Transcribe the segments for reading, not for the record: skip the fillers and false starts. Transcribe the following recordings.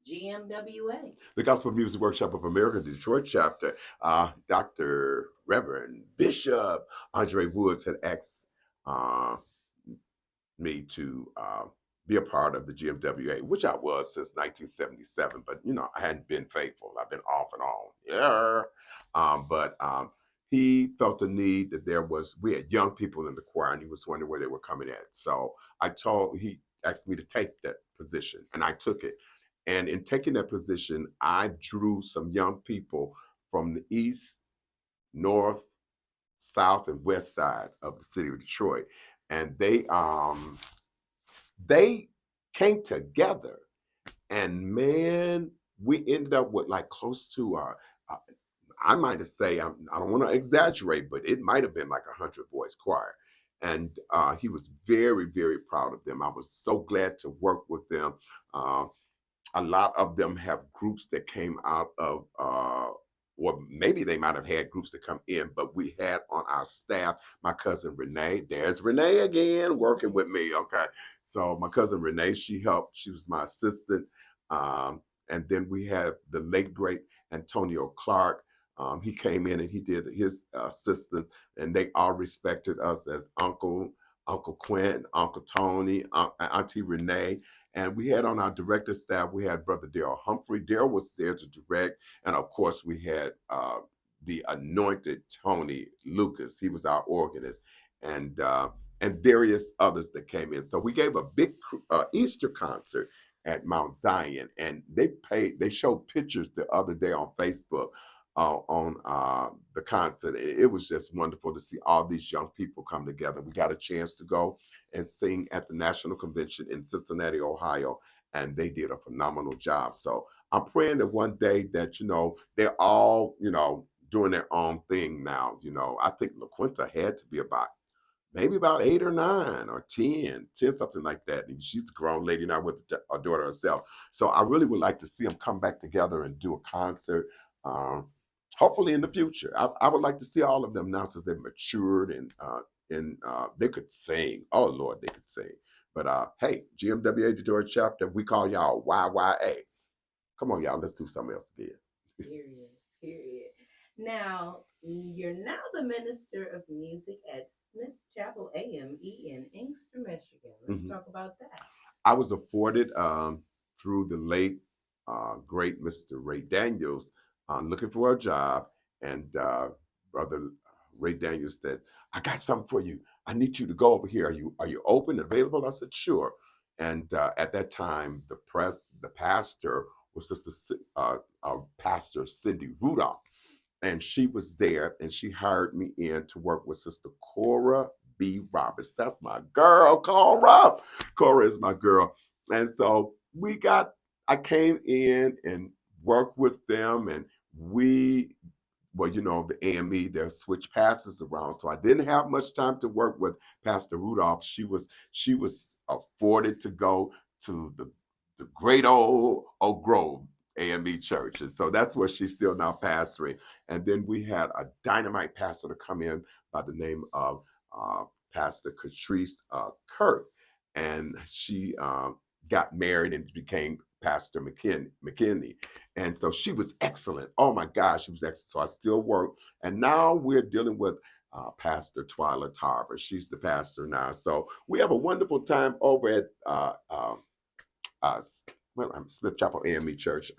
GMWA. The Gospel Music Workshop of America, Detroit chapter. Dr. Reverend Bishop Andre Woods had asked uh, me to be a part of the GMWA, which I was since 1977. But I hadn't been faithful. I've been off and on. Yeah, but he felt the need that we had young people in the choir, and he was wondering where they were coming at. So he asked me to take that position, and I took it. And in taking that position, I drew some young people from the east, north, south, and west sides of the city of Detroit, and they came together, and man, we ended up with like close to uh I might say, I don't want to exaggerate, but it might have been like 100 voice choir. And he was very, very proud of them. I was so glad to work with them. uh, a lot of them have groups that came out of or maybe they might have had groups that come in, but we had on our staff my cousin Renee. There's Renee again working with me. Okay. So my cousin Renee, she helped. She was my assistant. And then we had the late great Antonio Clark. He came in and he did his sisters, and they all respected us as Uncle Quint, Uncle Tony, Auntie Renee. And we had on our director staff, we had Brother Daryl Humphrey. Daryl was there to direct. And of course, we had the anointed Tony Lucas. He was our organist. And various others that came in. So we gave a big Easter concert at Mount Zion, and they showed pictures the other day on Facebook on the concert. It was just wonderful to see all these young people come together. We got a chance to go and sing at the National Convention in Cincinnati, Ohio, and they did a phenomenal job. So I'm praying that one day that they're all doing their own thing now. I think LaQuinta had to be about maybe about 8 or 9 or 10, something like that. And she's a grown lady now with a daughter herself. So I really would like to see them come back together and do a concert. Um, Hopefully in the future. I would like to see all of them now since they've matured and they could sing. Oh Lord, they could sing. But hey, GMWA Detroit chapter, we call y'all YYA. Come on, y'all, let's do something else again. Period. Period. Now, you're now the minister of music at Smith's Chapel AME in Inkster, Michigan. Let's Mhm. talk about that. I was afforded through the late great Mr. Ray Daniels looking for a job, and brother Ray Daniels said, "I got something for you. I need you to go over here. Are you open, available?" I said, "Sure." And at that time, the pastor was Pastor Cindy Rudolph, and she was there, and she hired me in to work with Sister Cora B. Roberts. That's my girl, Cora. Cora is my girl. And so I came in and worked with them, and the AME, they'll switch pastors around. So I didn't have much time to work with Pastor Rudolph. She was afforded to go to the great old Oak Grove AME church. And so that's where she's still now pastoring. And then we had a dynamite pastor to come in by the name of uh, Pastor Catrice Kirk. And she got married and became Pastor McKinney. And so she was excellent. Oh my gosh, she was excellent. So I still work. And now we're dealing with Pastor Twyla Tarver. She's the pastor now. So we have a wonderful time over at uh, Smith Chapel AME Church,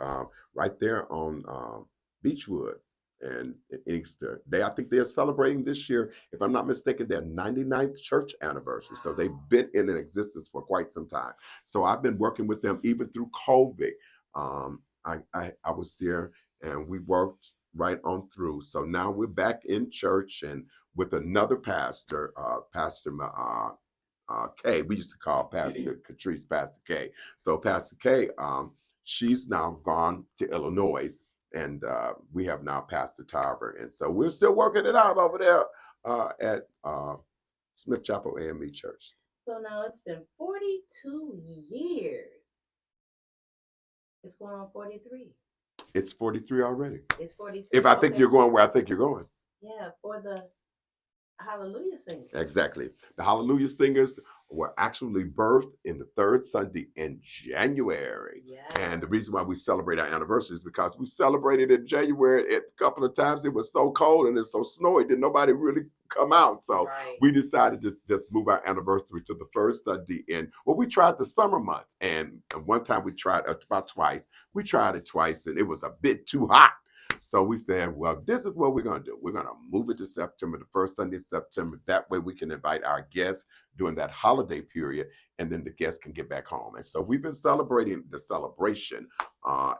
right there on Beechwood and Inkster. I think they're celebrating this year, if I'm not mistaken, their 99th church anniversary. So they've been in existence for quite some time. So I've been working with them even through COVID. I was there and we worked right on through. So now we're back in church and with another pastor, Pastor K. We used to call Pastor Catrice Pastor K. So Pastor K, she's now gone to Illinois, and we have now Pastor Tarver, and so we're still working it out over there at Smith Chapel AME Church. So now it's been 42 years. It's going on 43. It's 43 already. It's 43. If I think Okay. you're going where I think you're going. Yeah, for the Hallelujah Singers. Exactly. The Hallelujah Singers were actually birthed in the third Sunday in January. And the reason why we celebrate our anniversary is because we celebrated in January. A couple of times it was so cold and it's so snowy that nobody really come out. So we decided to just move our anniversary to the first Sunday in, well, we tried the summer months. And one time we tried about twice. We tried it twice and it was a bit too hot. So we said, well, this is what we're going to do. We're going to move it to September, the first Sunday in September. That way we can invite our guests during that holiday period, and then the guests can get back home. And so we've been celebrating the celebration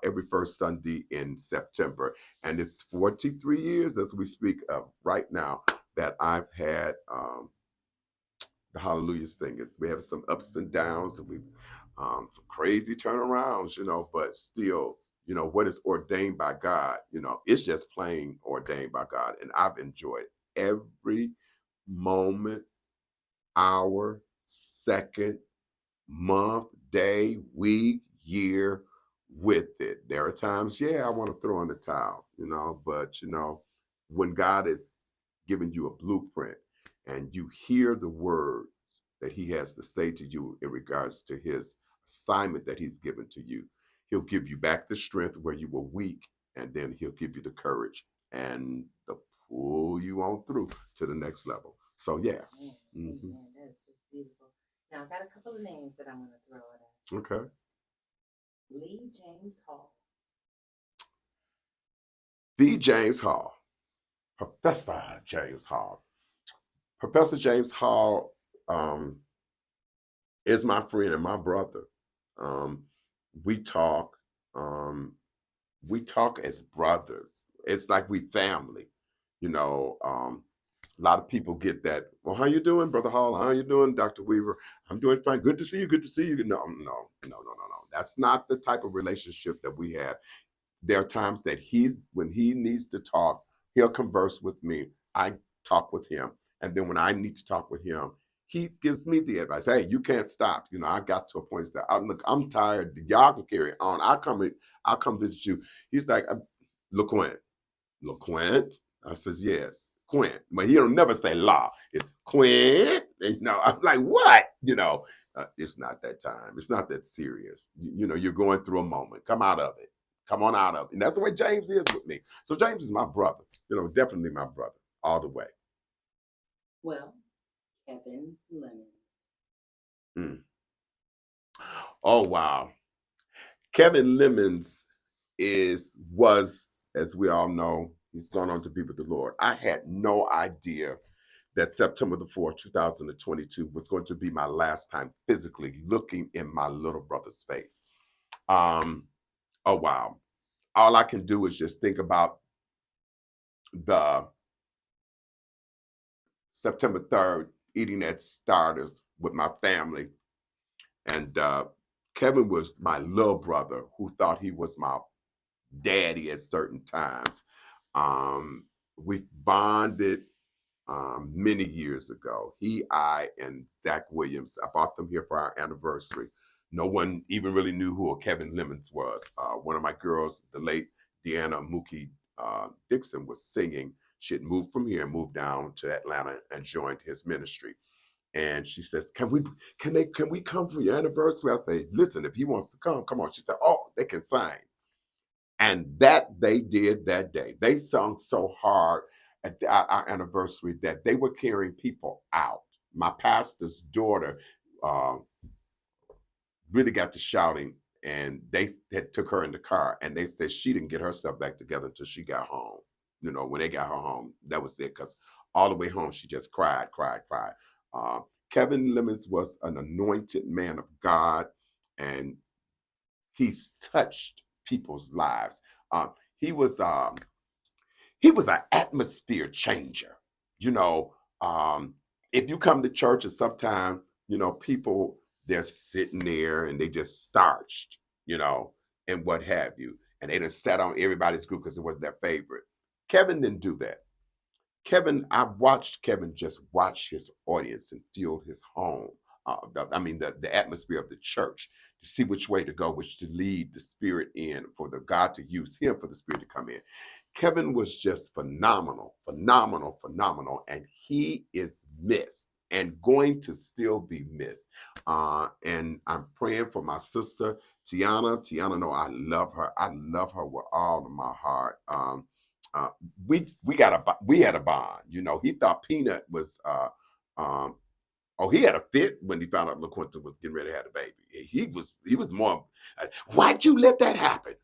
every first Sunday in September. And it's 43 years as we speak of right now that I've had the Hallelujah Singers. We have some ups and downs, and we some crazy turnarounds, but still, what is ordained by God, it's just plain ordained by God. And I've enjoyed every moment, hour, second, month, day, week, year with it. There are times, I want to throw in the towel, but when God is giving you a blueprint and you hear the words that he has to say to you in regards to his assignment that he's given to you, he'll give you back the strength where you were weak, and then he'll give you the courage and the pull you on through to the next level. So yeah. Man, that's just beautiful. Now I got a couple of names that I'm going to throw at. Okay. Lee James Hall. The James Hall. Professor James Hall. Professor James Hall is my friend and my brother. We talk. We talk as brothers. It's like we family. A lot of people get that. Well, how you doing, Brother Hall? How you doing, Dr. Weaver? I'm doing fine. Good to see you. Good to see you. No. That's not the type of relationship that we have. There are times that when he needs to talk, he'll converse with me. I talk with him. And then when I need to talk with him, he gives me the advice. Hey, you can't stop. I got to a point that I'm tired. Y'all can carry on. I'll come visit you. He's like, LaQuint. LaQuint? I says, yes. Quint. But he don't never say La. It's Quint. I'm like, what? It's not that time. It's not that serious. You're going through a moment. Come out of it. Come on out of it. And that's the way James is with me. So James is my brother. Definitely my brother. All the way. Well, Kevin Lemons. Oh, wow. Kevin Lemons was, as we all know, he's gone on to be with the Lord. I had no idea that September the 4th, 2022 was going to be my last time physically looking in my little brother's face. Oh, wow. All I can do is just think about the September 3rd, eating at Starters with my family. And Kevin was my little brother who thought he was my daddy at certain times. We bonded many years ago. He, I, and Zach Williams, I brought them here for our anniversary. No one even really knew who Kevin Lemons was. One of my girls, the late Deanna Mookie Dixon, was singing. She had moved from here and moved down to Atlanta and joined his ministry. And she says, can we come for your anniversary? I say, listen, if he wants to come on. She said, oh, they can sing. And that they did that day. They sung so hard at our anniversary that they were carrying people out. My pastor's daughter really got to shouting, and they had took her in the car, and they said she didn't get herself back together until she got home. When they got her home, that was it, because all the way home, she just cried. Kevin Lemons was an anointed man of God, and he's touched people's lives. He was an atmosphere changer. If you come to church and sometimes, people, they're sitting there and they just starched, and what have you. And they just sat on everybody's group because it was their favorite. Kevin didn't do that. I watched Kevin just watch his audience and feel his home. The atmosphere of the church, to see which way to go, which to lead the Spirit in, for the God to use him for the Spirit to come in. Kevin was just phenomenal, and he is missed. and going to still be missed. And I'm praying for my sister Tiana. Tiana, no, I love her. I love her with all of my heart. Uh, we had a bond. You know, he thought Peanut was um, oh, he had a fit when he found out LaQuinta was getting ready to have a baby. He was more, why'd you let that happen?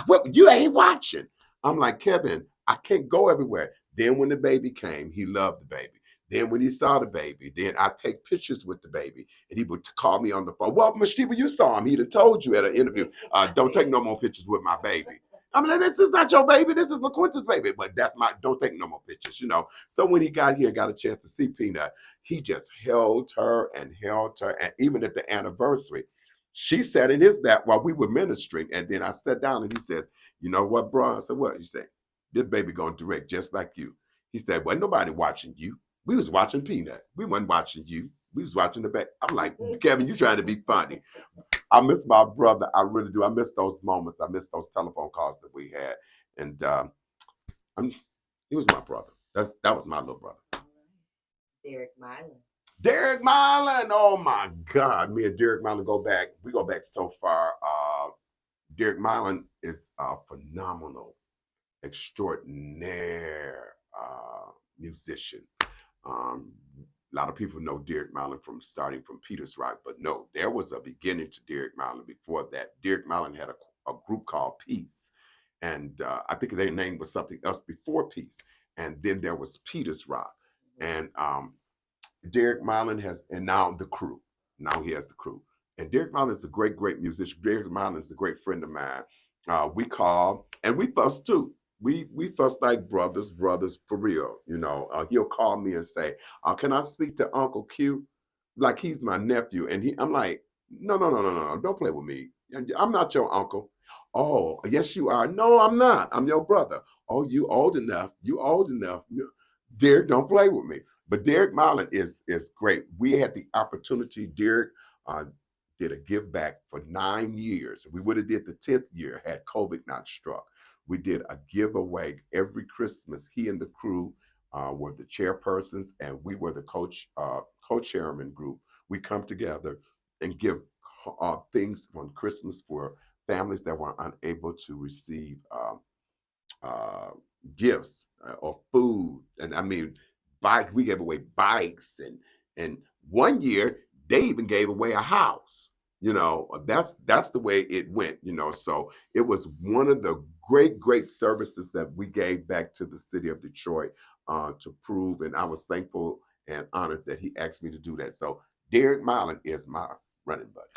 What, you ain't watching. I'm like, Kevin, I can't go everywhere. Then when the baby came, he loved the baby. Then when he saw the baby, then I take pictures with the baby, and he would call me on the phone. Well, Mashkiba, you saw him. He'd have told you at an interview, don't take no more pictures with my baby. I mean, this is not your baby. This is LaQuinta's baby. But don't take no more pictures, you know. So when he got here and got a chance to see Peanut, he just held her and held her. And even at the anniversary, she sat in his lap while we were ministering. And then I sat down and he says, you know what, bro? I said, what? He said, this baby going to direct just like you. He said, wasn't nobody watching you. We was watching Peanut. We wasn't watching you. We was watching the baby. I'm like, Kevin, you trying to be funny. I miss my brother. I really do. I miss those moments. I miss those telephone calls that we had. And he was my brother. That was my little brother. Derek Milan. Derek Milan. Oh my God. Me and Derek Milan we go back so far. Derek Milan is a phenomenal, extraordinaire musician. A lot of people know Derek Milan from starting from Peter's Rock, but no, there was a beginning to Derek Milan before that. Derek Milan had a group called Peace, and I think their name was something else before Peace. And then there was Peter's Rock, and Derek Milan and now the crew. Now he has the crew. And Derek Milan is a great, great musician. Derek Milan is a great friend of mine. We call, and we fuss too. We fuss like brothers for real. You know, he'll call me and say, "Can I speak to Uncle Q?" Like he's my nephew, and I'm like, "No, no, no, no, no, don't play with me. I'm not your uncle." Oh, yes, you are. No, I'm not. I'm your brother. Oh, you old enough. You old enough. Derek, don't play with me. But Derek Milan is great. We had the opportunity. Derek did a give back for 9 years. We would have did the 10th year had COVID not struck. We did a giveaway every Christmas. He and the crew were the chairpersons, and we were the co-chairman group. We come together and give things on Christmas for families that were unable to receive uh, gifts or food. And I mean, we gave away bikes, and one year they even gave away a house. You know, that's the way it went. You know, so it was one of the great services that we gave back to the city of Detroit to prove, and I was thankful and honored that he asked me to do that. So Derek Milan is my running buddy.